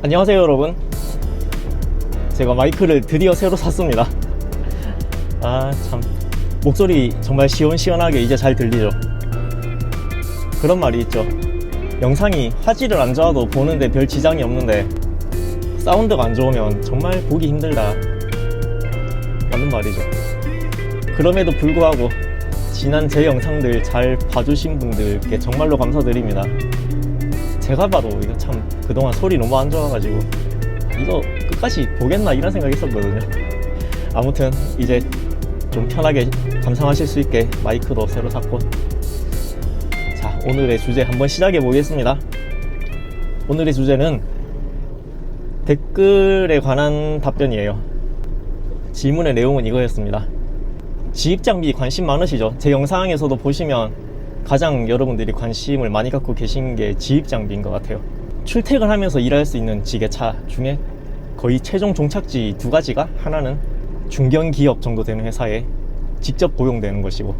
안녕하세요 여러분, 제가 마이크를 드디어 새로 샀습니다. 참 목소리 정말 시원시원하게 이제 잘 들리죠. 그런 말이 있죠. 영상이 화질을 안 좋아도 보는데 별 지장이 없는데 사운드가 안 좋으면 정말 보기 힘들다, 맞는 말이죠. 그럼에도 불구하고 지난 제 영상들 잘 봐주신 분들께 정말로 감사드립니다. 제가 봐도 이거 참 그동안 소리 너무 안 좋아가지고 이거 끝까지 보겠나 이런 생각 했었거든요. 아무튼 이제 좀 편하게 감상하실 수 있게 마이크도 새로 샀고, 자, 오늘의 주제 한번 시작해 보겠습니다. 오늘의 주제는 댓글에 관한 답변이에요. 질문의 내용은 이거였습니다. 지입장비 관심 많으시죠? 제 영상에서도 보시면 가장 여러분들이 관심을 많이 갖고 계신 게 지입장비인 것 같아요. 출퇴근하면서 일할 수 있는 지게차 중에 거의 최종 종착지 두 가지가, 하나는 중견기업 정도 되는 회사에 직접 고용되는 것이고,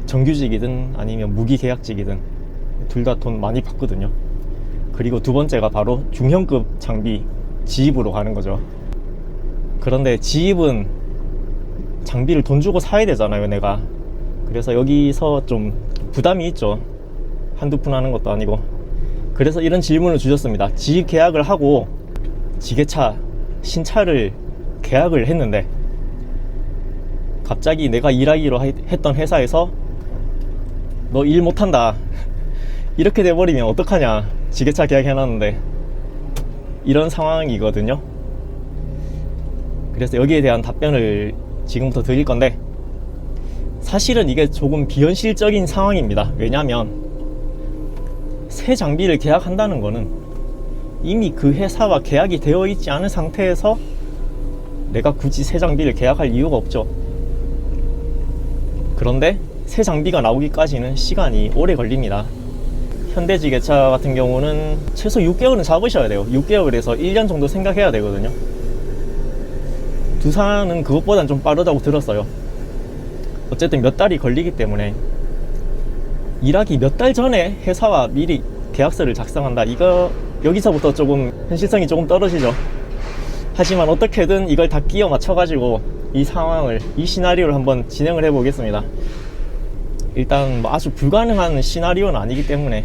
정규직이든 아니면 무기계약직이든 둘 다 돈 많이 받거든요. 그리고 두 번째가 바로 중형급 장비 지입으로 가는 거죠. 그런데 지입은 장비를 돈 주고 사야 되잖아요, 내가. 그래서 여기서 좀 부담이 있죠. 한두 푼 하는 것도 아니고. 그래서 이런 질문을 주셨습니다. 지입 계약을 하고 지게차 신차를 계약을 했는데 갑자기 내가 일하기로 했던 회사에서 너 일 못한다 이렇게 돼버리면 어떡하냐, 지게차 계약해놨는데. 이런 상황이거든요. 그래서 여기에 대한 답변을 지금부터 드릴 건데, 사실은 이게 조금 비현실적인 상황입니다. 왜냐하면 새 장비를 계약한다는 거는 이미 그 회사와 계약이 되어 있지 않은 상태에서 내가 굳이 새 장비를 계약할 이유가 없죠. 그런데 새 장비가 나오기까지는 시간이 오래 걸립니다. 현대지게차 같은 경우는 최소 6개월은 잡으셔야 돼요. 6개월에서 1년 정도 생각해야 되거든요. 두산은 그것보단 좀 빠르다고 들었어요. 어쨌든 몇 달이 걸리기 때문에 일하기 몇 달 전에 회사와 미리 계약서를 작성한다, 이거 여기서부터 조금 현실성이 조금 떨어지죠. 하지만 어떻게든 이걸 다 끼워 맞춰가지고 이 상황을, 이 시나리오를 한번 진행을 해보겠습니다. 일단 뭐 아주 불가능한 시나리오는 아니기 때문에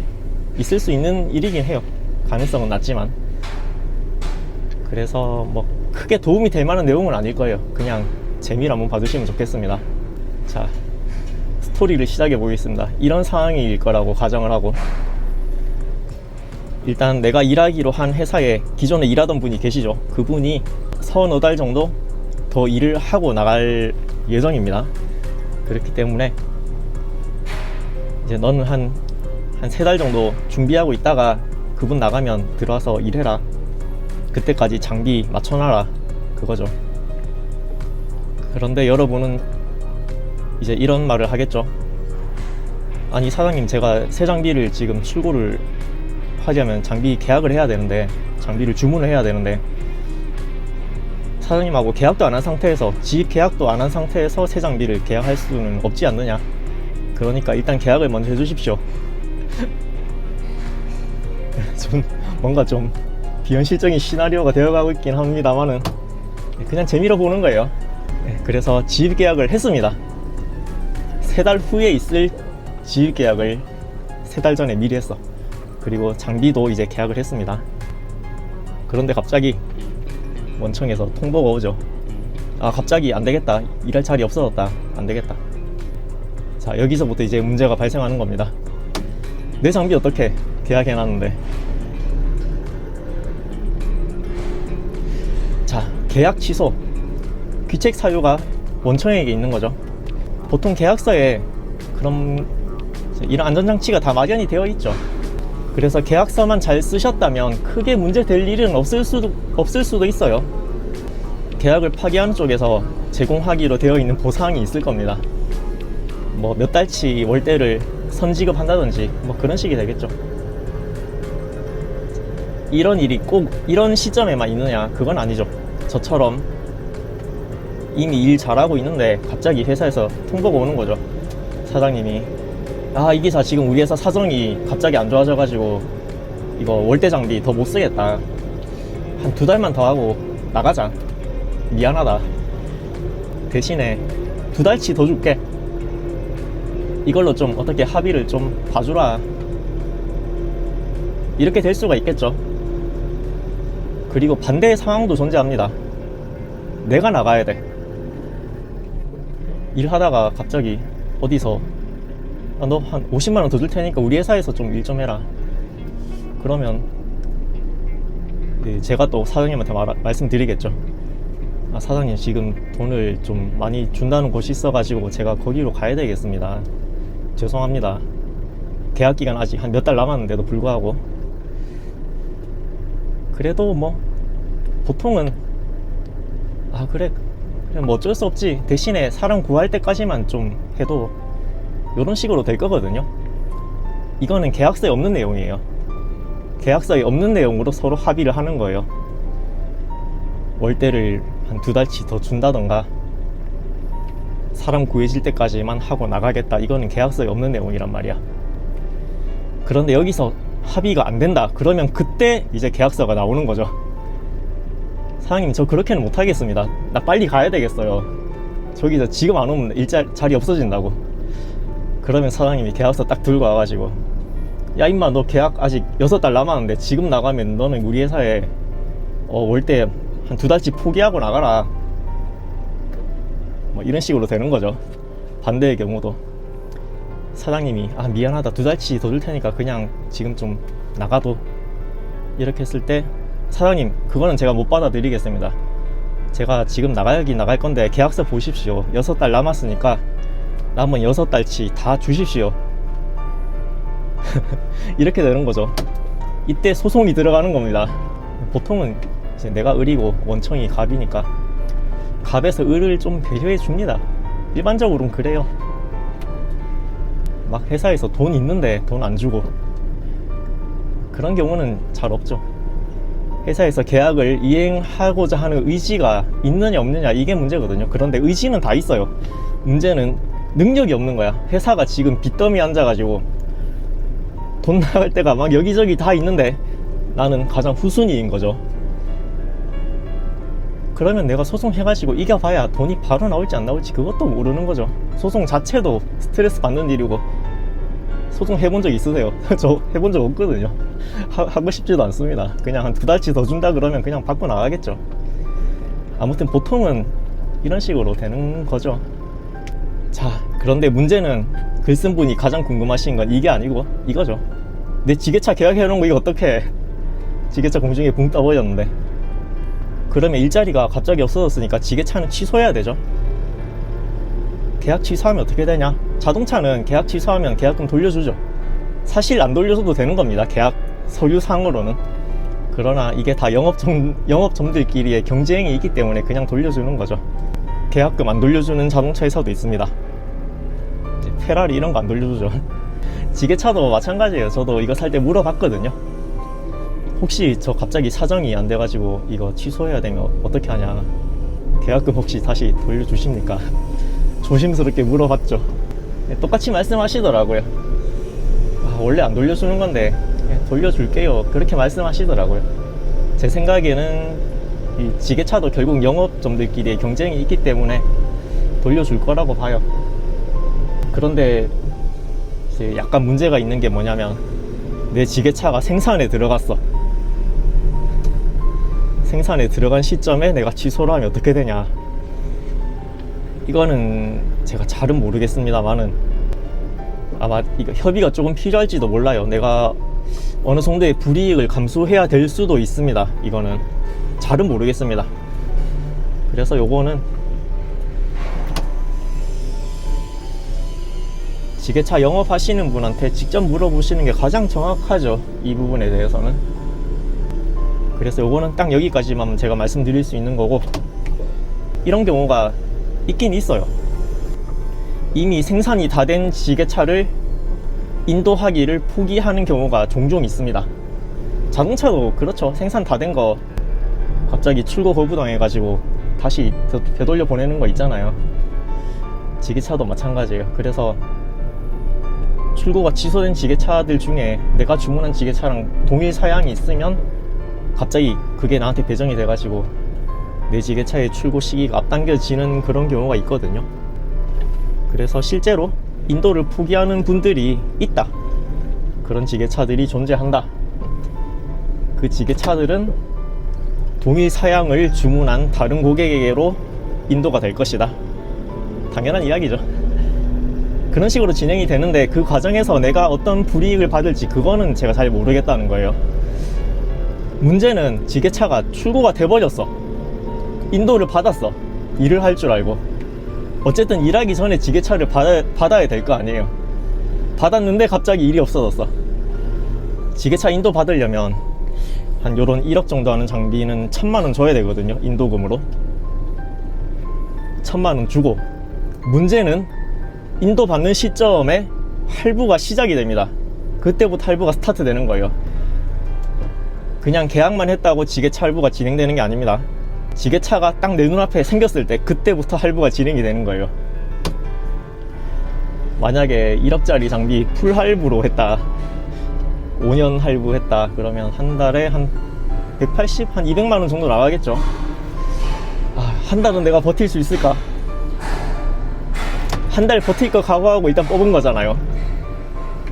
있을 수 있는 일이긴 해요. 가능성은 낮지만. 그래서 뭐 크게 도움이 될 만한 내용은 아닐 거예요. 그냥 재미를 한번 봐주시면 좋겠습니다. 자, 스토리를 시작해 보겠습니다. 이런 상황일 거라고 가정을 하고, 일단 내가 일하기로 한 회사에 기존에 일하던 분이 계시죠. 그분이 서너 달 정도 더 일을 하고 나갈 예정입니다. 그렇기 때문에 이제 너는 한 3달 정도 준비하고 있다가 그분 나가면 들어와서 일해라, 그때까지 장비 맞춰놔라, 그거죠. 그런데 여러분은 이제 이런 말을 하겠죠. 아니 사장님, 제가 새 장비를 지금 출고를 하려면 장비 계약을 해야 되는데, 장비를 주문을 해야 되는데 사장님하고 계약도 안 한 상태에서, 지입 계약도 안 한 상태에서 새 장비를 계약할 수는 없지 않느냐. 그러니까 일단 계약을 먼저 해주십시오. 좀 뭔가 좀 비현실적인 시나리오가 되어가고 있긴 합니다만은 그냥 재미로 보는 거예요. 그래서 지입 계약을 했습니다. 3달 후에 있을 지입 계약을 3달 전에 미리 했어. 그리고 장비도 이제 계약을 했습니다. 그런데 갑자기 원청에서 통보가 오죠. 갑자기 안되겠다, 일할 자리 없어졌다, 안되겠다. 자, 여기서부터 이제 문제가 발생하는 겁니다. 내 장비 어떻게 계약해놨는데. 자, 계약 취소, 귀책 사유가 원청에게 있는 거죠. 보통 계약서에 그럼 이런 안전장치가 다 마련이 되어 있죠. 그래서 계약서만 잘 쓰셨다면 크게 문제될 일은 없을 수도 있어요. 계약을 파기하는 쪽에서 제공하기로 되어 있는 보상이 있을 겁니다. 뭐 몇 달치 월대를 선지급한다든지 뭐 그런 식이 되겠죠. 이런 일이 꼭 이런 시점에만 있느냐, 그건 아니죠. 저처럼 이미 일 잘하고 있는데 갑자기 회사에서 통보가 오는 거죠. 사장님이 이 기사 지금 우리 회사 사정이 갑자기 안 좋아져가지고 이거 월대 장비 더 못 쓰겠다, 한 2달만 더 하고 나가자. 미안하다. 대신에 2달치 더 줄게. 이걸로 좀 어떻게 합의를 좀 봐주라. 이렇게 될 수가 있겠죠. 그리고 반대의 상황도 존재합니다. 내가 나가야 돼. 일하다가 갑자기 어디서 너 한 50만원 더 줄 테니까 우리 회사에서 좀 일 좀 해라. 그러면 제가 또 사장님한테 말씀드리겠죠. 아, 사장님 지금 돈을 좀 많이 준다는 곳이 있어가지고 제가 거기로 가야 되겠습니다. 죄송합니다. 계약기간 아직 한 몇 달 남았는데도 불구하고. 그래도 뭐 보통은 아 그래 뭐 어쩔 수 없지, 대신에 사람 구할 때까지만 좀 해도 이런 식으로 될 거거든요. 이거는 계약서에 없는 내용이에요. 계약서에 없는 내용으로 서로 합의를 하는 거예요. 월대를 한 2달치 더 준다던가 사람 구해질 때까지만 하고 나가겠다. 이거는 계약서에 없는 내용이란 말이야. 그런데 여기서 합의가 안 된다 그러면 그때 이제 계약서가 나오는 거죠. 사장님 저 그렇게는 못 하겠습니다. 나 빨리 가야 되겠어요. 저기서 지금 안 오면 자리 없어진다고. 그러면 사장님이 계약서 딱 들고 와가지고 야 임마 너 계약 아직 6달 남았는데 지금 나가면 너는 우리 회사에 월대 한 2달치 포기하고 나가라. 뭐 이런 식으로 되는 거죠. 반대의 경우도 사장님이 아 미안하다 2달치 더 줄 테니까 그냥 지금 좀 나가도, 이렇게 했을 때 사장님 그거는 제가 못 받아들이겠습니다. 제가 지금 나가긴 나갈 건데 계약서 보십시오. 6달 남았으니까 남은 6달치 다 주십시오. 이렇게 되는 거죠. 이때 소송이 들어가는 겁니다. 보통은 이제 내가 을이고 원청이 갑이니까 갑에서 을을 좀 배려해 줍니다. 일반적으로는 그래요. 막 회사에서 돈 있는데 돈 안 주고 그런 경우는 잘 없죠. 회사에서 계약을 이행하고자 하는 의지가 있느냐 없느냐 이게 문제거든요. 그런데 의지는 다 있어요. 문제는 능력이 없는 거야. 회사가 지금 빚더미 앉아가지고 돈 나갈 때가 막 여기저기 다 있는데 나는 가장 후순위인 거죠. 그러면 내가 소송해가지고 이겨봐야 돈이 바로 나올지 안 나올지 그것도 모르는 거죠. 소송 자체도 스트레스 받는 일이고. 소송 해본 적 있으세요? 저 해본 적 없거든요. 하고 싶지도 않습니다. 그냥 한 2달치 더 준다 그러면 그냥 받고 나가겠죠. 아무튼 보통은 이런 식으로 되는 거죠. 자, 그런데 문제는 글쓴 분이 가장 궁금하신 건 이게 아니고 이거죠. 내 지게차 계약해놓은 거 이거 어떡해. 지게차 공중에 붕 떠버렸는데. 그러면 일자리가 갑자기 없어졌으니까 지게차는 취소해야 되죠. 계약 취소하면 어떻게 되냐? 자동차는 계약 취소하면 계약금 돌려주죠. 사실 안 돌려줘도 되는 겁니다. 계약 서류상으로는. 그러나 이게 다 영업점들끼리의 경쟁이 있기 때문에 그냥 돌려주는 거죠. 계약금 안 돌려주는 자동차 회사도 있습니다. 페라리 이런 거 안 돌려주죠. 지게차도 마찬가지예요. 저도 이거 살 때 물어봤거든요. 혹시 저 갑자기 사정이 안 돼가지고 이거 취소해야 되면 어떻게 하냐, 계약금 혹시 다시 돌려주십니까? 조심스럽게 물어봤죠. 똑같이 말씀하시더라고요. 아, 원래 안 돌려주는 건데 돌려줄게요 그렇게 말씀하시더라고요. 제 생각에는 이 지게차도 결국 영업점들끼리의 경쟁이 있기 때문에 돌려줄 거라고 봐요. 그런데 이제 약간 문제가 있는 게 뭐냐면 내 지게차가 생산에 들어갔어. 생산에 들어간 시점에 내가 취소를 하면 어떻게 되냐. 이거는 제가 잘은 모르겠습니다만은 아마 이거 협의가 조금 필요할지도 몰라요. 내가 어느 정도의 불이익을 감수해야 될 수도 있습니다. 이거는 잘은 모르겠습니다. 그래서 요거는 지게차 영업하시는 분한테 직접 물어보시는 게 가장 정확하죠. 이 부분에 대해서는. 그래서 요거는 딱 여기까지만 제가 말씀드릴 수 있는 거고, 이런 경우가 있긴 있어요. 이미 생산이 다 된 지게차를 인도하기를 포기하는 경우가 종종 있습니다. 자동차도 그렇죠. 생산 다 된 거 갑자기 출고 거부당해가지고 다시 되돌려 보내는 거 있잖아요. 지게차도 마찬가지예요. 그래서 출고가 취소된 지게차들 중에 내가 주문한 지게차랑 동일 사양이 있으면 갑자기 그게 나한테 배정이 돼가지고 내 지게차의 출고 시기가 앞당겨지는 그런 경우가 있거든요. 그래서 실제로 인도를 포기하는 분들이 있다. 그런 지게차들이 존재한다. 그 지게차들은 동일 사양을 주문한 다른 고객에게로 인도가 될 것이다. 당연한 이야기죠. 그런 식으로 진행이 되는데 그 과정에서 내가 어떤 불이익을 받을지 그거는 제가 잘 모르겠다는 거예요. 문제는 지게차가 출고가 돼버렸어. 인도를 받았어. 일을 할 줄 알고. 어쨌든 일하기 전에 지게차를 받아야 될 거 아니에요. 받았는데 갑자기 일이 없어졌어. 지게차 인도 받으려면 한 요런 1억 정도 하는 장비는 1000만원 줘야 되거든요. 인도금으로 1000만원 주고, 문제는 인도 받는 시점에 할부가 시작이 됩니다. 그때부터 할부가 스타트 되는 거예요. 그냥 계약만 했다고 지게차 할부가 진행되는 게 아닙니다. 지게차가 딱 내 눈앞에 생겼을 때 그때부터 할부가 진행이 되는 거예요. 만약에 1억짜리 장비 풀 할부로 했다, 5년 할부했다 그러면 한 달에 한 180, 한 200만원 정도 나가겠죠. 한 달은 내가 버틸 수 있을까? 한 달 버틸 거 각오하고 일단 뽑은 거잖아요.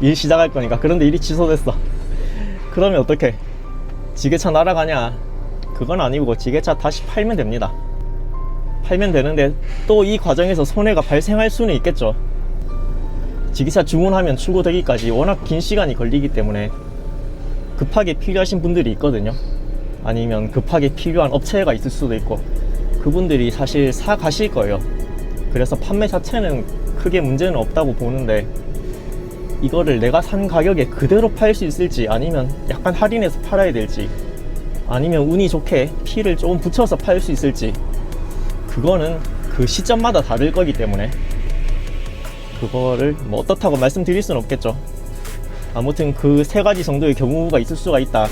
일 시작할 거니까. 그런데 일이 취소됐어. 그러면 어떡해? 지게차 날아가냐? 그건 아니고 지게차 다시 팔면 됩니다. 팔면 되는데 또 이 과정에서 손해가 발생할 수는 있겠죠. 지게차 주문하면 출고되기까지 워낙 긴 시간이 걸리기 때문에 급하게 필요하신 분들이 있거든요. 아니면 급하게 필요한 업체가 있을 수도 있고, 그분들이 사실 사 가실 거예요. 그래서 판매 자체는 크게 문제는 없다고 보는데, 이거를 내가 산 가격에 그대로 팔 수 있을지, 아니면 약간 할인해서 팔아야 될지, 아니면 운이 좋게 피를 조금 붙여서 팔 수 있을지, 그거는 그 시점마다 다를 거기 때문에 그거를 뭐 어떻다고 말씀드릴 수는 없겠죠. 아무튼 그 세 가지 정도의 경우가 있을 수가 있다.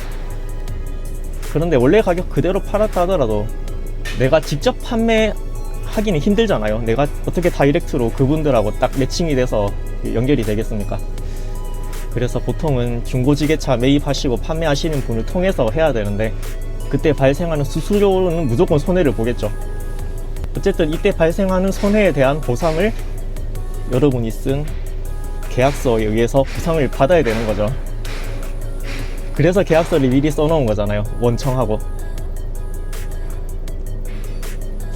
그런데 원래 가격 그대로 팔았다 하더라도 내가 직접 판매하기는 힘들잖아요. 내가 어떻게 다이렉트로 그분들하고 딱 매칭이 돼서 연결이 되겠습니까? 그래서 보통은 중고지게차 매입하시고 판매하시는 분을 통해서 해야 되는데, 그때 발생하는 수수료는 무조건 손해를 보겠죠. 어쨌든 이때 발생하는 손해에 대한 보상을 여러분이 쓴 계약서에 의해서 보상을 받아야 되는 거죠. 그래서 계약서를 미리 써놓은 거잖아요. 원청하고.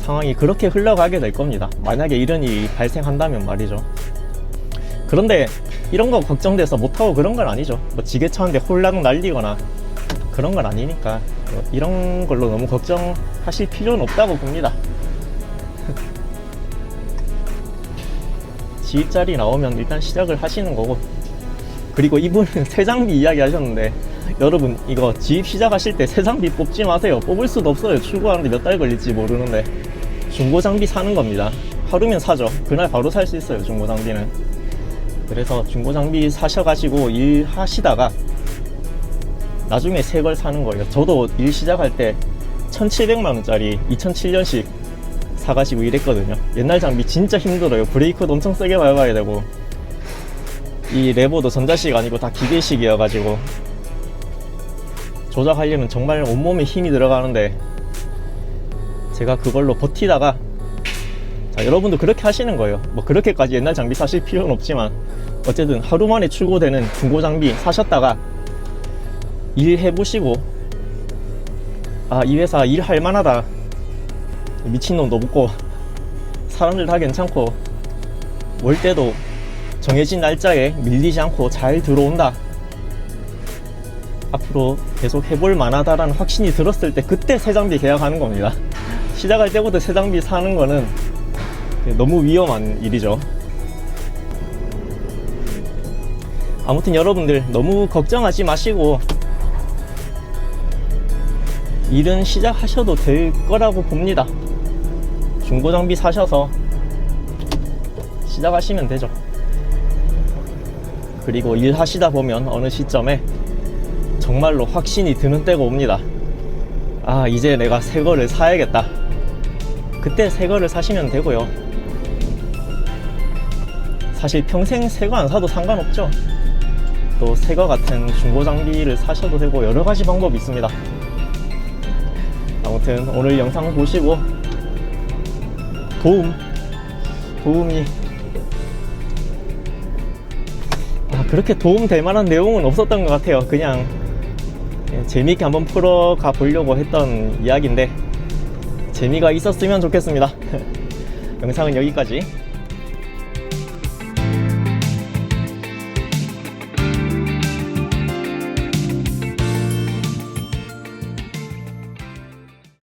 상황이 그렇게 흘러가게 될 겁니다. 만약에 이런 일이 발생한다면 말이죠. 그런데 이런 거 걱정돼서 못하고 그런 건 아니죠. 뭐 지게차인데 홀랑 날리거나 그런 건 아니니까 뭐 이런 걸로 너무 걱정하실 필요는 없다고 봅니다. 지입자리 나오면 일단 시작을 하시는 거고, 그리고 이분은 새 장비 이야기 하셨는데, 여러분 이거 지입 시작하실 때 새 장비 뽑지 마세요. 뽑을 수도 없어요. 출고하는데 몇 달 걸릴지 모르는데. 중고 장비 사는 겁니다. 하루면 사죠. 그날 바로 살 수 있어요, 중고 장비는. 그래서 중고 장비 사셔가지고 일 하시다가 나중에 새 걸 사는 거예요. 저도 일 시작할 때 1700만원짜리 2007년식 사가지고 일했거든요. 옛날 장비 진짜 힘들어요. 브레이크도 엄청 세게 밟아야 되고, 이 레버도 전자식 아니고 다 기계식이어가지고 조작하려면 정말 온몸에 힘이 들어가는데, 제가 그걸로 버티다가, 자, 여러분도 그렇게 하시는 거예요. 뭐 그렇게까지 옛날 장비 사실 필요는 없지만 어쨌든 하루 만에 출고되는 중고 장비 사셨다가 일 해보시고, 이 회사 일 할만하다, 미친놈도 없고 사람들 다 괜찮고 월 때도 정해진 날짜에 밀리지 않고 잘 들어온다, 앞으로 계속 해볼 만하다라는 확신이 들었을 때 그때 새 장비 계약하는 겁니다. 시작할 때부터 새 장비 사는 거는 너무 위험한 일이죠. 아무튼 여러분들 너무 걱정하지 마시고 일은 시작하셔도 될 거라고 봅니다. 중고 장비 사셔서 시작하시면 되죠. 그리고 일 하시다 보면 어느 시점에 정말로 확신이 드는 때가 옵니다. 이제 내가 새 거를 사야겠다. 그때 새 거를 사시면 되고요. 사실 평생 새 거 안 사도 상관없죠. 또 새 거 같은 중고 장비를 사셔도 되고 여러 가지 방법이 있습니다. 아무튼 오늘 영상 보시고 도움이 그렇게 도움될 만한 내용은 없었던 것 같아요. 그냥 재미있게 한번 풀어가 보려고 했던 이야기인데 재미가 있었으면 좋겠습니다. 영상은 여기까지.